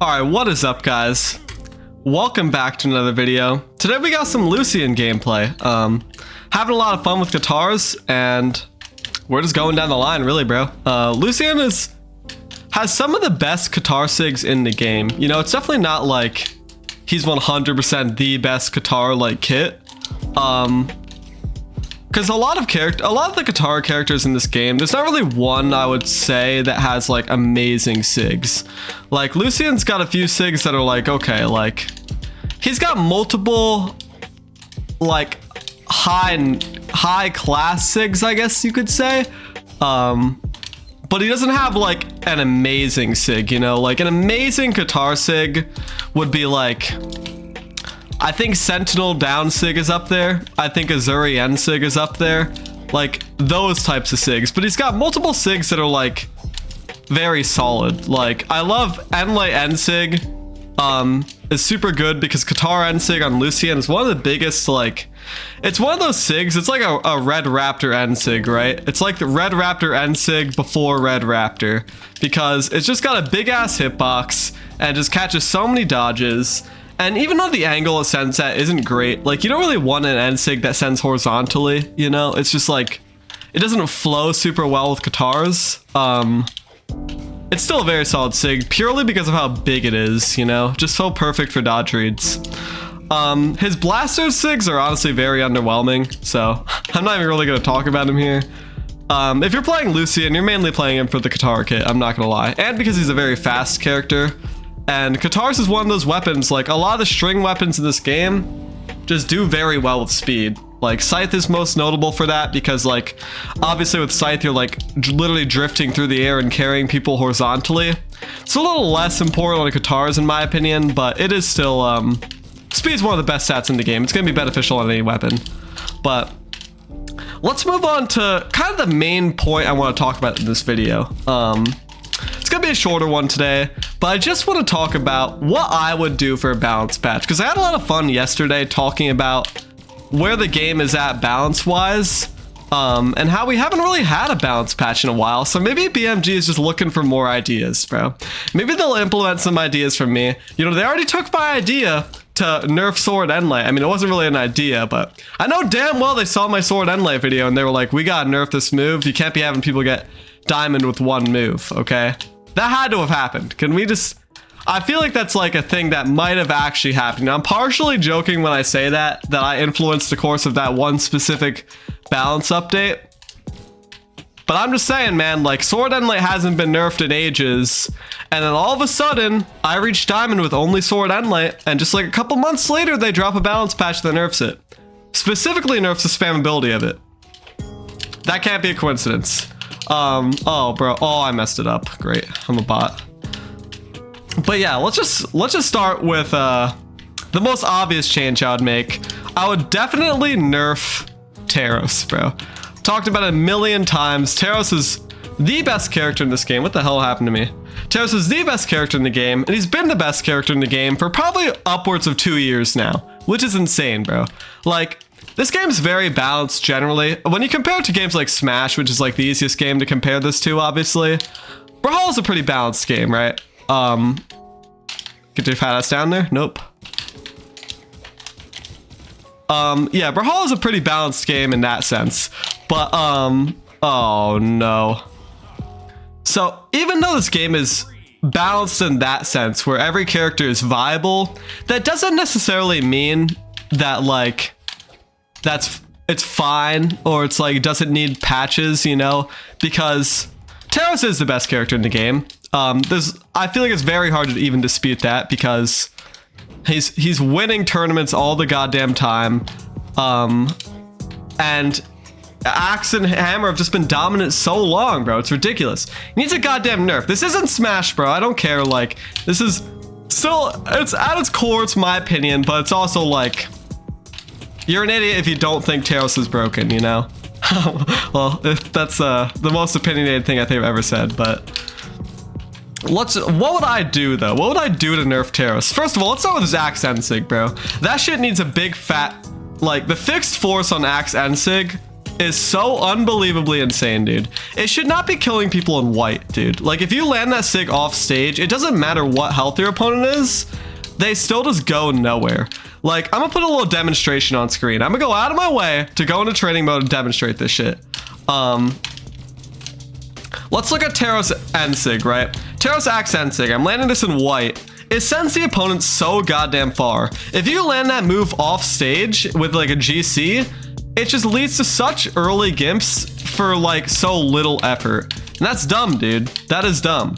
Alright, what is up guys? Welcome back to another video. Today we got some Lucian gameplay. Having a lot of fun with Katars, and we're just going down the line really, bro. Lucian has some of the best Katar sigs in the game. You know, it's definitely not like he's 100% the best Katar like kit. Because a lot of the Katar characters in this game, there's not really one I would say that has like amazing sigs. Like Lucian's got a few sigs that are like, okay, like he's got multiple like high class sigs, I guess you could say. But he doesn't have like an amazing sig, you know, like an amazing Katar sig would be like, I think Sentinel down sig is up there. I think Azuri N sig is up there. Like those types of sigs. But he's got multiple sigs that are like very solid. Like I love Enlay N sig is super good because Katar N sig on Lucian is one of the biggest, like it's one of those sigs. It's like a Red Raptor N sig, right? It's like the Red Raptor N sig before Red Raptor because it's just got a big ass hitbox and just catches so many dodges. And even though the angle it sends at isn't great, like you don't really want an N-sig that sends horizontally, you know? It's just like, it doesn't flow super well with Katars. It's still a very solid sig, purely because of how big it is, you know? Just so perfect for dodge reads. His blaster sigs are honestly very underwhelming, so I'm not even really gonna talk about him here. If you're playing Lucian, you're mainly playing him for the Katar kit, I'm not gonna lie. And because he's a very fast character. And Katars is one of those weapons, like a lot of the string weapons in this game just do very well with speed. Like Scythe is most notable for that because like obviously with Scythe you're like literally drifting through the air and carrying people horizontally. It's a little less important on Katars in my opinion, but it is still speed's one of the best stats in the game. It's gonna be beneficial on any weapon. But let's move on to kind of the main point I want to talk about in this video. It's gonna be a shorter one today, but I just want to talk about what I would do for a balance patch because I had a lot of fun yesterday talking about where the game is at balance wise, and how we haven't really had a balance patch in a while. So maybe BMG is just looking for more ideas, bro. Maybe they'll implement some ideas from me. You know, they already took my idea to nerf Sword Enlay. I mean, it wasn't really an idea, but I know damn well they saw my Sword Enlay video and they were like, we gotta nerf this move. You can't be having people get diamond with one move, okay? That had to have happened. Can we just... I feel like that's like a thing that might have actually happened. Now, I'm partially joking when I say that I influenced the course of that one specific balance update. But I'm just saying, man, like Sword Enlay hasn't been nerfed in ages. And then all of a sudden, I reached diamond with only Sword Enlay. And just like a couple months later, they drop a balance patch that nerfs it. Specifically nerfs the spammability of it. That can't be a coincidence. Oh bro, oh I messed it up. Great, I'm a bot. But yeah, let's just start with the most obvious change I would make. I would definitely nerf Terraria, bro. Talked about it a million times. Terraria is the best character in this game. What the hell happened to me? Terraria is the best character in the game, and he's been the best character in the game for probably upwards of 2 years now, which is insane, bro. Like, this game's very balanced generally. When you compare it to games like Smash, which is like the easiest game to compare this to, obviously, Brawlhalla is a pretty balanced game, right? Get your fat ass down there? Nope. Yeah, Brawlhalla is a pretty balanced game in that sense. But, oh no. So, even though this game is balanced in that sense, where every character is viable, that doesn't necessarily mean that, like, it's fine, or it's like, it doesn't need patches, you know, because Terraria is the best character in the game. I feel like it's very hard to even dispute that because he's winning tournaments all the goddamn time. And Axe and Hammer have just been dominant so long, bro. It's ridiculous. He needs a goddamn nerf. This isn't Smash, bro. I don't care. Like, this is still, it's at its core, it's my opinion, but it's also like, you're an idiot if you don't think Terraria is broken, you know? Well, that's the most opinionated thing I think I've ever said, but what would I do though? What would I do to nerf Terraria? First of all, let's start with his Axe N-Sig, bro. That shit needs a big fat, like the fixed force on Axe N-Sig is so unbelievably insane, dude. It should not be killing people in white, dude. Like, if you land that sig off stage, it doesn't matter what health your opponent is, they still just go nowhere. Like, I'm gonna put a little demonstration on screen. I'm gonna go out of my way to go into training mode and demonstrate this shit. Let's look at Terra's end sig, right? Terra's axe end sig. I'm landing this in white. It sends the opponent so goddamn far. If you land that move off stage with like a GC, it just leads to such early gimps for like so little effort. And that's dumb, dude. That is dumb.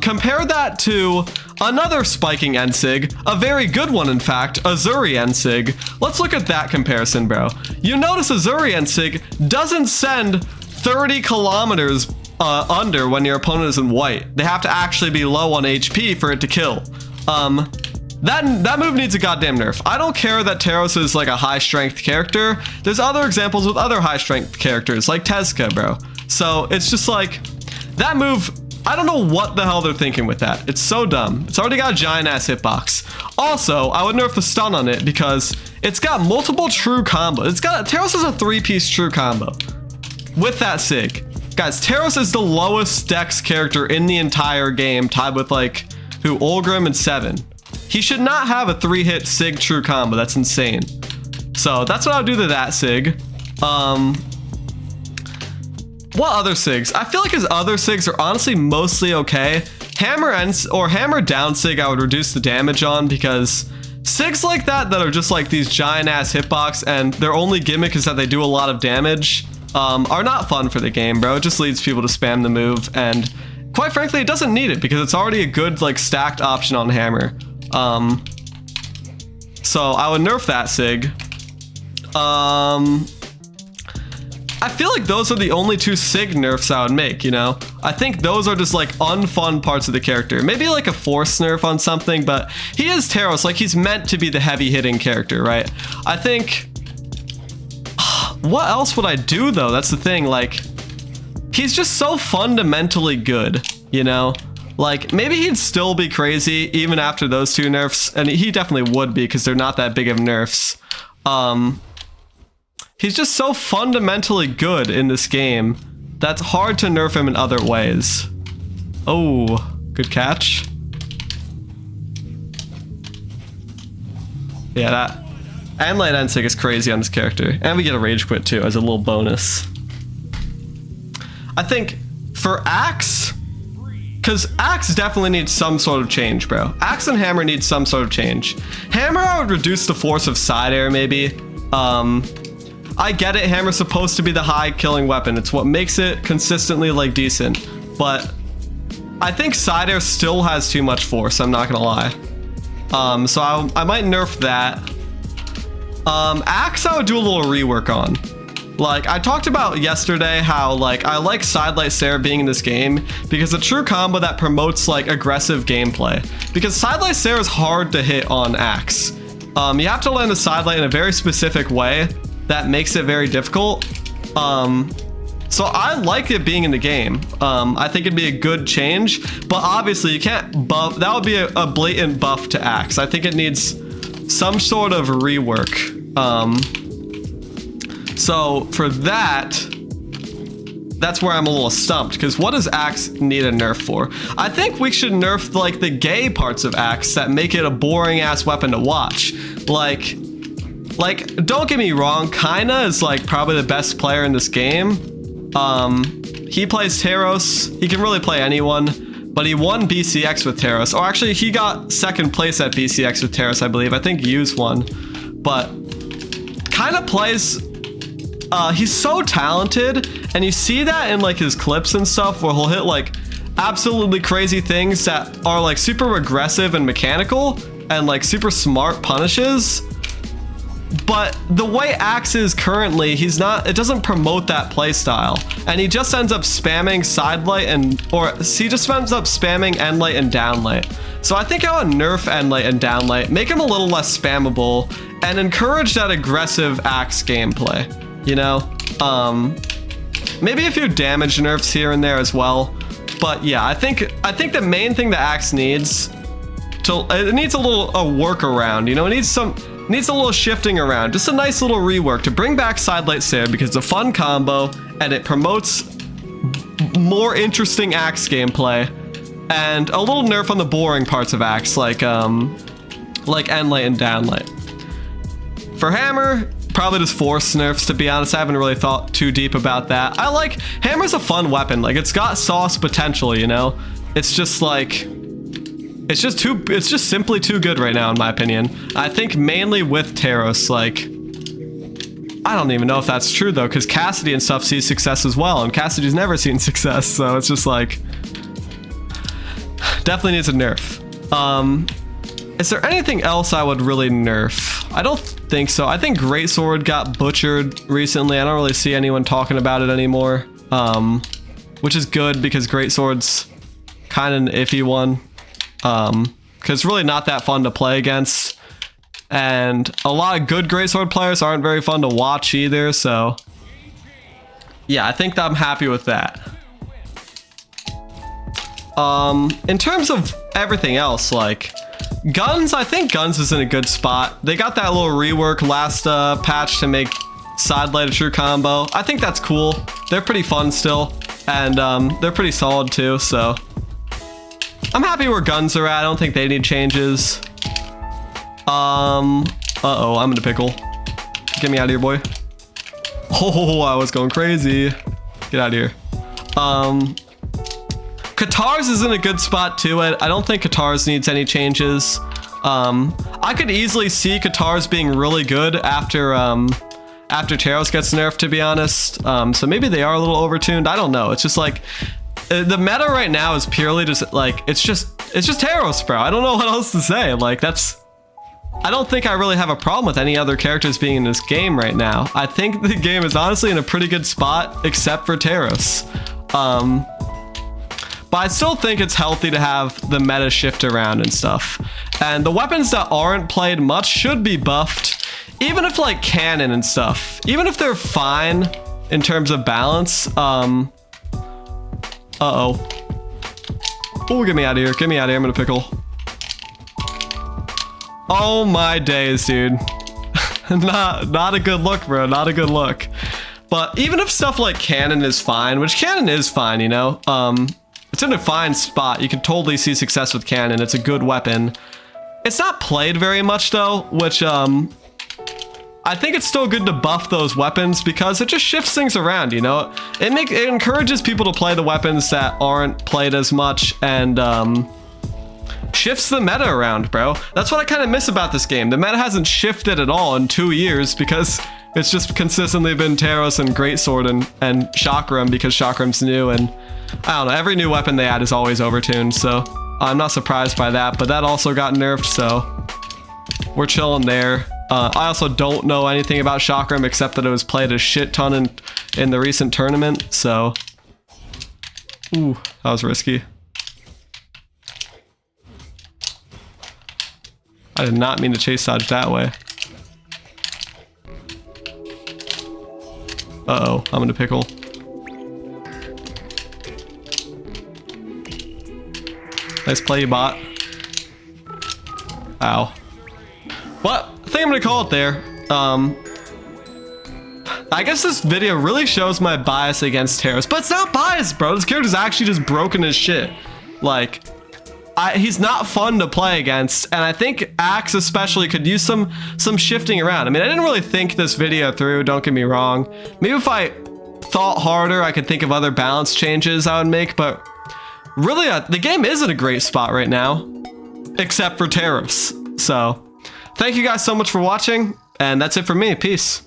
Compare that to another spiking end sig, a very good one in fact, Azuri end sig. Let's look at that comparison, bro. You notice Azuri end sig doesn't send 30 kilometers under when your opponent is in white. They have to actually be low on HP for it to kill. That move needs a goddamn nerf. I don't care that Teros is like a high strength character. There's other examples with other high strength characters like Tezca, bro. So it's just like that move. I don't know what the hell they're thinking with that. It's so dumb. It's already got a giant ass hitbox. Also, I would nerf the stun on it because it's got multiple true combos. Teros is a 3-piece true combo with that sig. Guys, Teros is the lowest dex character in the entire game, tied with like Ulgrim and Seven. He should not have a 3-hit sig true combo. That's insane. So that's what I would do to that sig. What other sigs? I feel like his other sigs are honestly mostly okay. Hammer down sig I would reduce the damage on, because sigs like that are just like these giant ass hitbox and their only gimmick is that they do a lot of damage are not fun for the game, bro. It just leads people to spam the move, and quite frankly it doesn't need it because it's already a good like stacked option on hammer. So I would nerf that sig. I feel like those are the only two sig nerfs I would make, you know? I think those are just like unfun parts of the character. Maybe like a force nerf on something, but he is Teros, like he's meant to be the heavy hitting character, right? I think, what else would I do though? That's the thing, like, he's just so fundamentally good, you know? Like, maybe he'd still be crazy even after those two nerfs, and he definitely would be because they're not that big of nerfs. He's just so fundamentally good in this game that's hard to nerf him in other ways. Oh, good catch. Yeah, that Anlight Ensig is crazy on this character. And we get a rage quit too as a little bonus. I think for Axe, because Axe definitely needs some sort of change, bro. Axe and Hammer need some sort of change. Hammer, I would reduce the force of side air maybe. I get it, Hammer's supposed to be the high killing weapon. It's what makes it consistently like decent. But I think side air still has too much force, I'm not gonna lie. So I might nerf that. Axe I would do a little rework on. Like, I talked about yesterday how like I like Sidelight Sarah being in this game because it's a true combo that promotes like aggressive gameplay. Because Sidelight Sarah is hard to hit on Axe. You have to land the sidelight in a very specific way that makes it very difficult. So I like it being in the game. I think it'd be a good change, but obviously you can't buff. That would be a blatant buff to Axe. I think it needs some sort of rework. So for that, that's where I'm a little stumped, because what does Axe need a nerf for? I think we should nerf like the gay parts of Axe that make it a boring ass weapon to watch. Like don't get me wrong, Kaina is like probably the best player in this game. He plays Teros. He can really play anyone, but he won BCX with Teros. Or actually he got second place at BCX with Teros, I believe. I think Yu's won, but Kaina plays, he's so talented, and you see that in like his clips and stuff where he'll hit like absolutely crazy things that are like super aggressive and mechanical and like super smart punishes. But the way Axe is currently, it doesn't promote that playstyle, and he just ends up spamming sidelight he just ends up spamming endlight and downlight. So I think I would nerf endlight and downlight, make him a little less spammable, and encourage that aggressive Axe gameplay. You know, maybe a few damage nerfs here and there as well. But yeah, I think the main thing that Axe needs it needs a little workaround. You know, it needs needs a little shifting around. Just a nice little rework to bring back side light Sarah because it's a fun combo and it promotes more interesting Axe gameplay and a little nerf on the boring parts of Axe like end light and down light. For Hammer, probably just force nerfs, to be honest. I haven't really thought too deep about that. I like Hammer's a fun weapon. Like, it's got sauce potential, you know? It's just like, it's just simply too good right now in my opinion. I think mainly with Terraria, like, I don't even know if that's true though, because Cassidy and stuff sees success as well, and Cassidy's never seen success, so it's just like, definitely needs a nerf. Is there anything else I would really nerf? I don't think so. I think Greatsword got butchered recently. I don't really see anyone talking about it anymore, which is good because Greatsword's kind of an iffy one, because it's really not that fun to play against, and a lot of good Greatsword players aren't very fun to watch either, so yeah, I think that I'm happy with that. In terms of everything else, like Guns, I think Guns is in a good spot. They got that little rework last patch to make side light a true combo. I think that's cool. They're pretty fun still, and they're pretty solid too, so I'm happy where Guns are at. I don't think they need changes. Uh-oh, I'm in a pickle. Get me out of here, boy. Oh, I was going crazy. Get out of here. Katars is in a good spot too. I don't think Katars needs any changes. I could easily see Katars being really good after Terraria gets nerfed, to be honest. So maybe they are a little overtuned. I don't know. It's just like the meta right now is purely just like it's just Terraria, bro. I don't know what else to say. Like I don't think I really have a problem with any other characters being in this game right now. I think the game is honestly in a pretty good spot, except for Terraria. But I still think it's healthy to have the meta shift around and stuff. And the weapons that aren't played much should be buffed, even if like cannon and stuff. Even if they're fine in terms of balance. Uh-oh. Oh, get me out of here. Get me out of here. I'm in a pickle. Oh my days, dude. Not a good look, bro. Not a good look. But even if stuff like cannon is fine, which cannon is fine, you know? It's in a fine spot. You can totally see success with cannon. It's a good weapon. It's not played very much though, which I think it's still good to buff those weapons because it just shifts things around, you know? It encourages people to play the weapons that aren't played as much and shifts the meta around, bro. That's what I kind of miss about this game. The meta hasn't shifted at all in 2 years because it's just consistently been Terraria and Greatsword and Chakram because Chakram's new, and I don't know, every new weapon they add is always overtuned, so I'm not surprised by that, but that also got nerfed, so we're chilling there. I also don't know anything about Chakram except that it was played a shit ton in the recent tournament, so ooh, that was risky. I did not mean to chase dodge that way. Uh-oh, I'm in a pickle. Nice play, you bot. Ow. Well, I think I'm gonna call it there. I guess this video really shows my bias against Terraria, but it's not biased, bro. This character's actually just broken as shit. Like, he's not fun to play against, and I think Axe especially could use some shifting around. I mean, I didn't really think this video through, don't get me wrong. Maybe if I thought harder, I could think of other balance changes I would make, but really, the game is in a great spot right now, except for Terraria. So, thank you guys so much for watching, and that's it for me. Peace.